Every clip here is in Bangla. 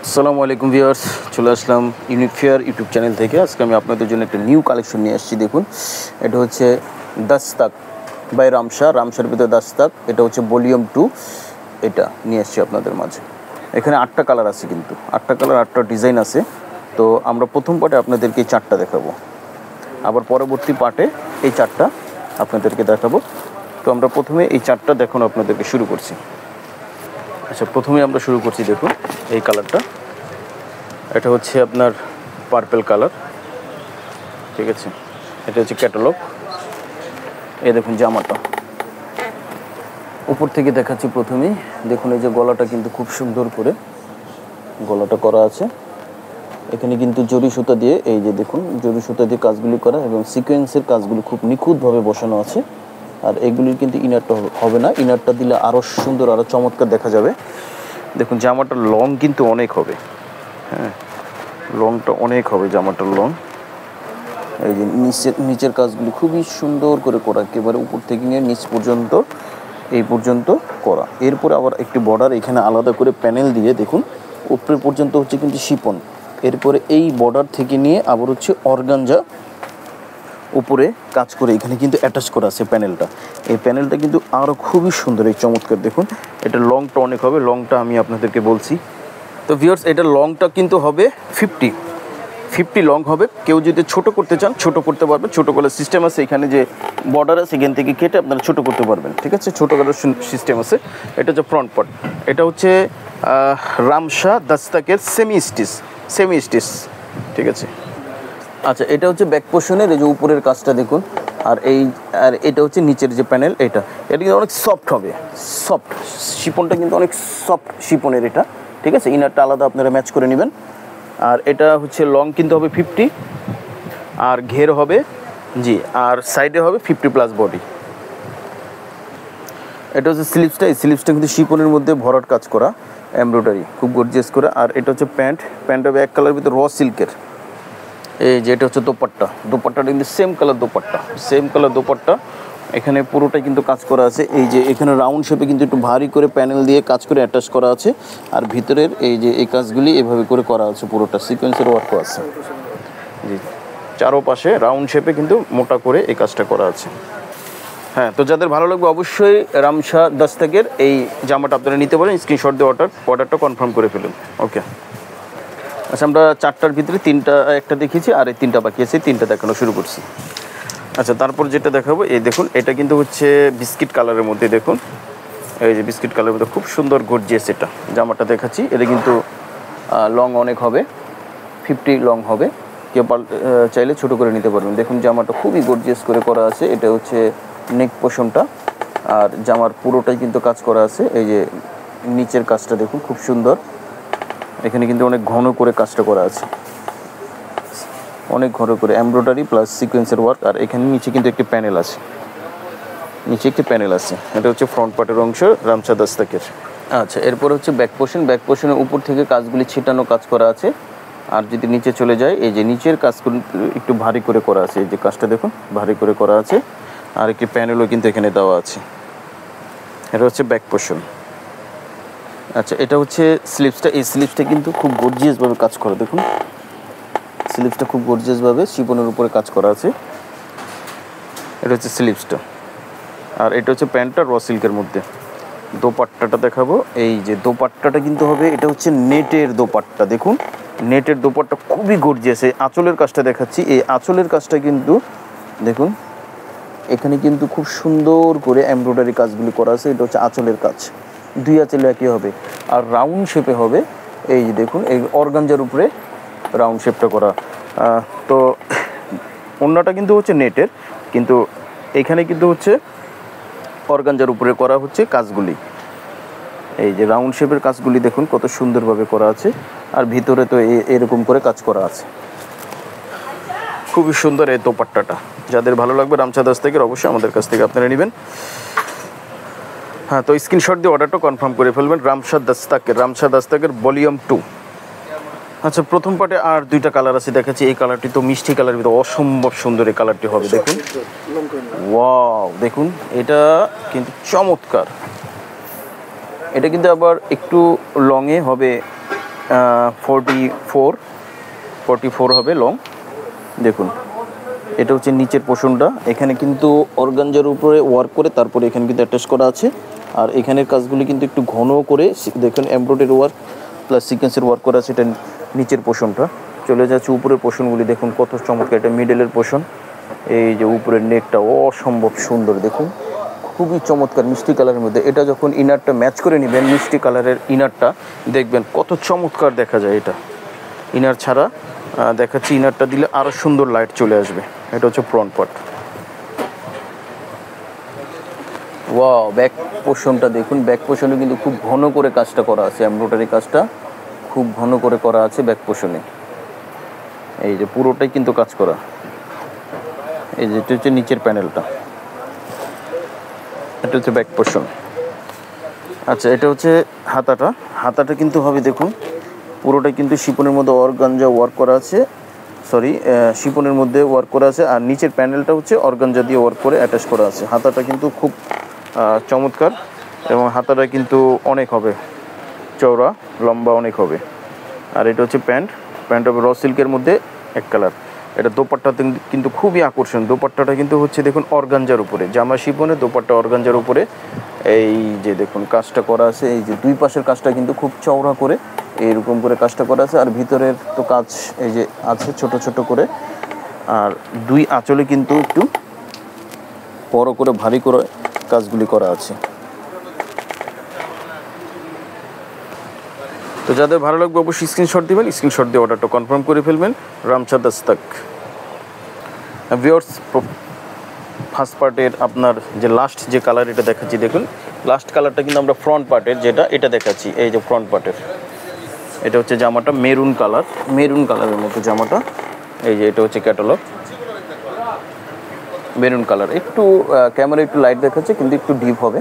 আসসালামু আলাইকুম ভিউয়ার্স, চলে আসলাম ইউনিক ফেয়ার ইউটিউব চ্যানেল থেকে। আজকে আমি আপনাদের জন্য একটা নিউ কালেকশন নিয়ে আসছি। দেখুন, এটা হচ্ছে দাস্তাক বাই রামসার ভিতরে দাস্তাক। এটা হচ্ছে ভলিউম 2, এটা নিয়ে আসছি আপনাদের মাঝে। এখানে 8টা কালার আছে, কিন্তু 8টা কালার 8টা ডিজাইন আছে। তো আমরা প্রথম পার্টে আপনাদেরকে এই 4টা দেখাবো, আবার পরবর্তী পার্টে এই 4টা আপনাদেরকে দেখাবো। তো আমরা প্রথমে এই 4টা দেখানো আপনাদেরকে শুরু করছি। আচ্ছা, প্রথমে আমরা শুরু করছি। দেখুন এই কালারটা, এটা হচ্ছে আপনার পার্পল কালার, ঠিক আছে। এটা হচ্ছে ক্যাটালগ। এই দেখুন জামাটা উপর থেকে দেখাচ্ছি। প্রথমেই দেখুন এই যে গলাটা কিন্তু খুব সুন্দর করে গলাটা করা আছে। এখানে কিন্তু জরি সুতা দিয়ে, এই যে দেখুন জরি সুতা দিয়ে কাজগুলি করা এবং সিকোয়েন্সের কাজগুলি খুব নিখুঁতভাবে বসানো আছে। আর এগুলির কিন্তু ইনারটা হবে না, ইনারটা দিলে আরও সুন্দর, আরও চমৎকার দেখা যাবে। দেখুন জামাটার লং কিন্তু অনেক হবে, হ্যাঁ লংটা অনেক হবে জামাটার লং। এই যে নিচের কাজগুলি খুবই সুন্দর করে করা, একেবারে উপর থেকে নিয়ে নিচ পর্যন্ত এই পর্যন্ত করা। এরপরে আবার একটি বর্ডার এখানে আলাদা করে প্যানেল দিয়ে, দেখুন উপরে পর্যন্ত হচ্ছে কিন্তু শিপন। এরপরে এই বর্ডার থেকে নিয়ে আবার হচ্ছে অর্গানজা উপরে কাজ করে এখানে কিন্তু অ্যাটাচ করা আছে প্যানেলটা। এই প্যানেলটা কিন্তু আরও খুবই সুন্দর, এই চমৎকার। দেখুন এটা লংটা অনেক হবে, লংটা আমি আপনাদেরকে বলছি। তো ভিউয়ার্স, এটা লংটা কিন্তু হবে 50 লং হবে। কেউ যদি ছোট করতে চান ছোট করতে পারবেন, ছোট করার সিস্টেম আছে। এখানে যে বর্ডার আছে এখান থেকে কেটে আপনারা ছোট করতে পারবেন, ঠিক আছে। ছোট করার সিস্টেম আছে। এটা হচ্ছে ফ্রন্ট পার্ট। এটা হচ্ছে রামসা দাস্তাকের সেমি স্টিচ, ঠিক আছে। আচ্ছা, এটা হচ্ছে ব্যাক পোর্শনের এই যে উপরের কাজটা দেখুন। আর এটা হচ্ছে নিচের যে প্যানেল, এটা কিন্তু অনেক সফট হবে, সফট শিপনটা কিন্তু অনেক সফট শিপনের এটা, ঠিক আছে। ইনারটা আলাদা আপনারা ম্যাচ করে নেবেন। আর এটা হচ্ছে লং কিন্তু হবে 50, আর ঘের হবে আর সাইডে হবে 50+ বডি। এটা হচ্ছে স্লিভসটা। এই স্লিভসটা কিন্তু শিপনের মধ্যে ভরাট কাজ করা, এমব্রয়ডারি খুব গর্জিয়াস করা। আর এটা হচ্ছে প্যান্ট হবে এক কালার ভিতরে র সিল্কের। এই যে এটা হচ্ছে দোপাট্টাটা কিন্তু সেম কালার দোপাট্টা। এখানে পুরোটাই কিন্তু কাজ করা আছে। এই যে এখানে রাউন্ড শেপে কিন্তু একটু ভারী করে প্যানেল দিয়ে কাজ করে অ্যাটাচ করা আছে। আর ভিতরের এই যে এই কাজগুলি এভাবে করে করা আছে, পুরোটা সিকোয়েন্সের ওয়ার্কও আছে। জি, চারোপাশে রাউন্ড শেপে কিন্তু মোটা করে এই কাজটা করা আছে। হ্যাঁ, তো যাদের ভালো লাগবে অবশ্যই রামসা দাস্তাকের এই জামাটা আপনারা নিতে পারেন। স্ক্রিনশট দিয়ে অর্ডারটা কনফার্ম করে ফেলুন। ওকে। আচ্ছা, আমরা 4টার ভিতরে 3টা একটা দেখিয়েছি, আর এই 3টা বাকি আছে, 3টা দেখানো শুরু করছি। আচ্ছা, তারপর যেটা দেখাবো, এই দেখুন এটা কিন্তু হচ্ছে বিস্কিট কালারের মধ্যে। দেখুন এই যে বিস্কিট কালারের মধ্যে খুব সুন্দর গর্জিয়াস এটা জামাটা দেখাচ্ছি। এটা কিন্তু লং অনেক হবে, 50 লং হবে। কেউ চাইলে ছোটো করে নিতে পারবেন। দেখুন জামাটা খুবই গর্জিয়াস করে করা আছে। এটা হচ্ছে নেক পোর্শনটা, আর জামার পুরোটাই কিন্তু কাজ করা আছে। এই যে নিচের কাজটা দেখুন খুব সুন্দর। এখানে কিন্তু অনেক ঘন করে কাজটা করা আছে, অনেক ঘন করে এমব্রয়ডারি প্লাস সিকোয়েন্সের ওয়ার্ক। আর এখানে নিচে কিন্তু একটি প্যানেল আছে, এটা হচ্ছে ফ্রন্ট পার্টের অংশ রামসা দাস্তাকের। আচ্ছা, এরপর হচ্ছে ব্যাক পোর্শনের উপর থেকে কাজগুলি ছিটানো কাজ করা আছে। আর যদি নিচে চলে যায়, এই যে নিচের কাজগুলি একটু ভারী করে করা আছে। এই যে কাজটা দেখুন ভারী করে করা আছে। আর একটি প্যানেলও কিন্তু এখানে দেওয়া আছে। এটা হচ্ছে ব্যাক পোর্শন। আচ্ছা, এটা হচ্ছে স্লিভসটা। এই স্লিভসটা কিন্তু খুব গর্জিয়াসভাবে কাজ করা। দেখুন স্লিভসটা খুব গর্জিয়াসভাবে শিপনের উপরে কাজ করা আছে। এটা হচ্ছে স্লিভসটা। আর এটা হচ্ছে প্যান্টটা র সিল্কের মধ্যে। দোপাট্টাটা দেখাবো। এই যে দোপাট্টাটা কিন্তু হবে, এটা হচ্ছে নেটের দোপাট্টা। দেখুন নেটের দোপাট্টা খুবই গর্জিয়াস। এই আঁচলের কাজটা দেখাচ্ছি। এই আঁচলের কাজটা কিন্তু দেখুন এখানে কিন্তু খুব সুন্দর করে এমব্রয়ডারি কাজগুলি করা আছে। এটা হচ্ছে আঁচলের কাজ, 2 আঁচলে একই হবে। আর রাউন্ড শেপে হবে। এই যে দেখুন এই অর্গানজার উপরে রাউন্ড শেপটা করা। তো ওড়নাটা কিন্তু হচ্ছে নেটের, কিন্তু এখানে কিন্তু হচ্ছে অর্গানজার উপরে করা হচ্ছে কাজগুলি। এই যে রাউন্ড শেপের কাজগুলি দেখুন কত সুন্দরভাবে করা আছে। আর ভিতরে তো এরকম করে কাজ করা আছে। খুবই সুন্দর এই দোপাট্টাটা। যাদের ভালো লাগবে রামসা দাস্তাকের অবশ্যই আমাদের কাছ থেকে আপনারা নেবেন। হ্যাঁ, তো স্ক্রিনশট দিয়ে অর্ডারটা কনফার্ম করে ফেলবেন। রামসা দাস্তাকের ভলিউম 2। আচ্ছা, প্রথম পার্টে আর 2টা কালার আছে দেখাচ্ছি। এই কালারটি তো মিষ্টি কালার, ভিতরে অসম্ভব সুন্দর এই কালারটি হবে। দেখুন ওয়াও, দেখুন এটা কিন্তু চমৎকার। এটা কিন্তু আবার একটু লংয়ে হবে 44 হবে লং। দেখুন এটা হচ্ছে নিচের পোর্শনটা, এখানে কিন্তু অর্গানজার উপরে ওয়ার্ক করে তারপরে এখানে কিন্তু অ্যাটাচ করা আছে। আর এখানের কাজগুলি কিন্তু একটু ঘন করে দেখুন, এমব্রয়ডারি ওয়ার্ক প্লাস সিকোয়েন্সের ওয়ার্ক করা আছে। এটা নিচের পোর্শনটা। চলে যাচ্ছে উপরের পোর্শনগুলি, দেখুন কত চমৎকার। এটা মিডলের পোর্শন, এই যে উপরের নেকটা অসম্ভব সুন্দর, দেখুন খুবই চমৎকার মিষ্টি কালারের মধ্যে। এটা যখন ইনারটা ম্যাচ করে নেবেন, মিষ্টি কালারের ইনারটা দেখবেন কত চমৎকার দেখা যায়। এটা ইনার ছাড়া দেখাচ্ছি, ইনারটা দিলে আরও সুন্দর লাইট চলে আসবে। এটা হচ্ছে ফ্রন্ট পার্ট। ওয়াও, ব্যাক পোর্শনটা দেখুন, ব্যাক পোর্শনে কিন্তু খুব ঘন করে কাজটা করা আছে, এমব্রয়ডারি কাজটা খুব ঘন করে করা আছে ব্যাক পোর্শনে। এই যে পুরোটাই কিন্তু কাজ করা। এই যে এটা হচ্ছে নিচের প্যানেলটা, এটা হচ্ছে ব্যাক পোর্শন। আচ্ছা, এটা হচ্ছে হাতাটা। হাতাটা কিন্তু হবে দেখুন পুরোটাই কিন্তু শিপনের মধ্যে অর্গানজা ওয়ার্ক করা আছে, শিপনের মধ্যে ওয়ার্ক করা আছে। আর নিচের প্যানেলটা হচ্ছে অর্গানজা দিয়ে ওয়ার্ক করে অ্যাটাচ করা আছে। হাতাটা কিন্তু খুব চমৎকার, এবং হাতাটা কিন্তু অনেক হবে চওড়া, লম্বা অনেক হবে। আর এটা হচ্ছে প্যান্ট হবে র সিল্কের মধ্যে এক কালার। এটা দোপাট্টাতে কিন্তু খুবই আকর্ষণ। দোপাট্টাটা কিন্তু হচ্ছে দেখুন অর্গানজার উপরে, জামা শিপনে দোপাট্টা অর্গানজার উপরে। এই যে দেখুন কাজটা করা আছে, এই যে দুই পাশের কাজটা কিন্তু খুব চওড়া করে এইরকম করে কাজটা করা আছে। আর ভিতরের তো কাজ এই যে আছে ছোট ছোট করে। আর দুই আঁচলে কিন্তু একটু বড় করে ভারী করে কাজগুলি করা আছে। তো যাদের ভালো লাগবে অবশ্যই স্ক্রিনশট দিবেন, স্ক্রিনশট দিয়ে অর্ডারটা কনফার্ম করে ফেলবেন। রামছা দাস্তাক ভিউয়ার্স, ফার্স্ট পার্টের আপনার যে লাস্ট যে কালার এটা দেখাচ্ছি, দেখুন লাস্ট কালারটা কিন্তু আমরা ফ্রন্ট পার্টের এটা দেখাচ্ছি। এই যে ফ্রন্ট পার্টের এটা হচ্ছে জামাটা মেরুন কালারের মতো জামাটা। এই যে এটা হচ্ছে ক্যাটালগ, মেরুন কালার। একটু ক্যামেরা একটু লাইট দেখাচ্ছে কিন্তু একটু ডিপ হবে।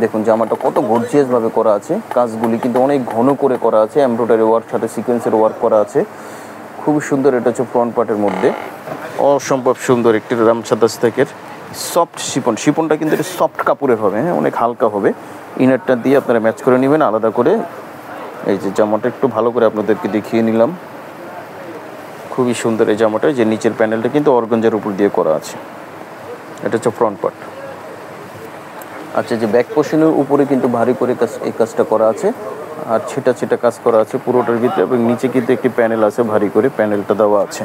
দেখুন জামাটা কত গর্জিয়াসভাবে করা আছে, কাজগুলি কিন্তু অনেক ঘন করে করা আছে, এমব্রয়ডারি ওয়ার্ক সাথে সিকোয়েন্সের ওয়ার্ক করা আছে, খুবই সুন্দর। এটা হচ্ছে ফ্রন্ট পার্টের মধ্যে অসম্ভব সুন্দর একটি রামছা দাস্তাকের সফট শিপনটা কিন্তু এটা সফট কাপড়ের হবে, হ্যাঁ অনেক হালকা হবে। ইনারটা দিয়ে আপনারা ম্যাচ করে নেবেন আলাদা করে। এই যে জামাটা একটু ভালো করে আপনাদেরকে দেখিয়ে নিলাম, খুবই সুন্দর এই জামাটা। যে নিচের প্যানেলটা কিন্তু অর্গানজার উপর দিয়ে করা আছে। এটা হচ্ছে ফ্রন্ট পার্ট। আচ্ছা, যে ব্যাক পোর্শনের উপরে কিন্তু ভারী করে এই কাজটা করা আছে, আর ছিটা কাজ করা আছে পুরোটার ভিতরে, এবং নিচে কিন্তু একটি প্যানেল আছে, ভারী করে প্যানেলটা দেওয়া আছে।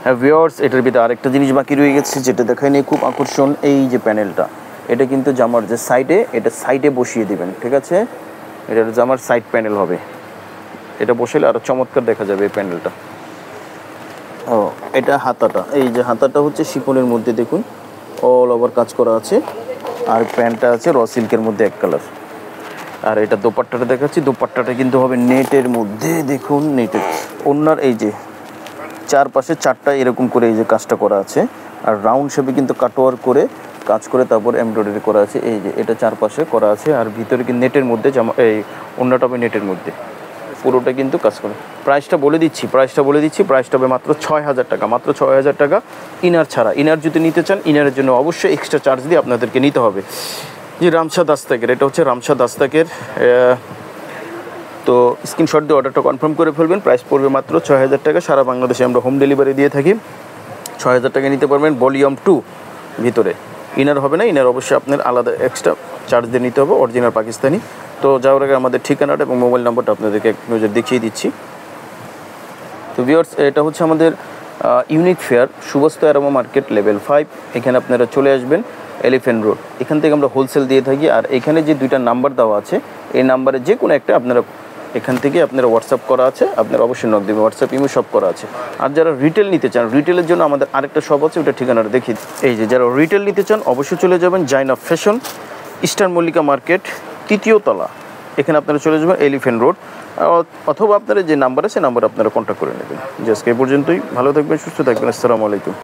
হ্যাঁ ভিউয়ার্স, এটার ভিতরে আরেকটা জিনিস বাকি রয়ে গেছে যেটা দেখায়নি, খুব আকর্ষণ। এই যে প্যানেলটা, এটা কিন্তু জামার যে সাইডে বসিয়ে দিবেন, ঠিক আছে? এটা জামার সাইড প্যানেল হবে, এটা বসালে আরও চমৎকার দেখা যাবে এই প্যানেলটা। ও, এটা হাতাটা, এই যে হাতাটা হচ্ছে শিপনের মধ্যে দেখুন অল ওভার কাজ করা আছে। আর প্যান্টটা আছে র সিল্কের মধ্যে এক কালার। আর এটা দোপাট্টাটা দেখাচ্ছি, দোপাট্টাটা কিন্তু হবে নেটের মধ্যে, দেখুন নেটের ওনার এই যে চারপাশে চারটা এরকম করে এই যে কাজটা করা আছে। আর রাউন্ড শেপে কিন্তু কাটওয়ার করে কাজ করে তারপর এমব্রয়ডারি করা আছে। এই যে এটা চারপাশে করা আছে, আর ভিতরে কিন্তু নেটের মধ্যে জামা, এই ওনাটা হবে নেটের মধ্যে, পুরোটা কিন্তু কাজ করে। প্রাইসটা বলে দিচ্ছি, প্রাইসটা হবে মাত্র 6000 টাকা, মাত্র 6000 টাকা ইনার ছাড়া। ইনার যদি নিতে চান, ইনারের জন্য অবশ্যই এক্সট্রা চার্জ দিয়ে আপনাদেরকে নিতে হবে। যে রামছা দাস্তাকের, এটা হচ্ছে রামছা দাস্তাকের। তো স্ক্রিনশট দিয়ে অর্ডারটা কনফার্ম করে ফেলবেন। প্রাইস পড়বে মাত্র 6000 টাকা। সারা বাংলাদেশে আমরা হোম ডেলিভারি দিয়ে থাকি। 6000 টাকা নিতে পারবেন। ভলিউম 2 ভিতরে ইনার হবে না, ইনার অবশ্যই আপনার আলাদা এক্সট্রা চার্জ দিয়ে নিতে হবে, অরিজিনাল পাকিস্তানি। তো যাওয়ার আগে আমাদের ঠিকানাটা এবং মোবাইল নাম্বারটা আপনাদেরকে এক নজর দেখিয়ে দিচ্ছি। তো ভিউয়ার্স, এটা হচ্ছে আমাদের ইউনিক ফেয়ার, সুবস্ত অ্যারোমা মার্কেট লেভেল 5। এখানে আপনারা চলে আসবেন, এলিফ্যান্ট রোড। এখান থেকে আমরা হোলসেল দিয়ে থাকি। আর এখানে যে 2টা নাম্বার দেওয়া আছে, এই নাম্বারে যে কোনো একটা আপনারা এখান থেকে আপনারা হোয়াটসঅ্যাপ করা আছে, আপনারা অবশ্যই নক দেবেন। হোয়াটসঅ্যাপ ইমো সব করা আছে। আর যারা রিটেল নিতে চান, রিটেলের জন্য আমাদের আরেকটা শপ আছে, ওটা ঠিকানাটা দেখিয়ে। এই যে যারা রিটেল নিতে চান অবশ্যই চলে যাবেন জাইনা ফ্যাশন, ইস্টার্ন মল্লিকা মার্কেট, 3য় তলা। এখানে আপনারা চলে যাবেন এলিফ্যান্ট রোড, অথবা আপনারা যে নাম্বার আছে, নাম্বার আপনারা কন্ট্যাক্ট করে নেবেন। আজকে এই পর্যন্তই। ভালো থাকবেন, সুস্থ থাকবেন। আসসালামু আলাইকুম।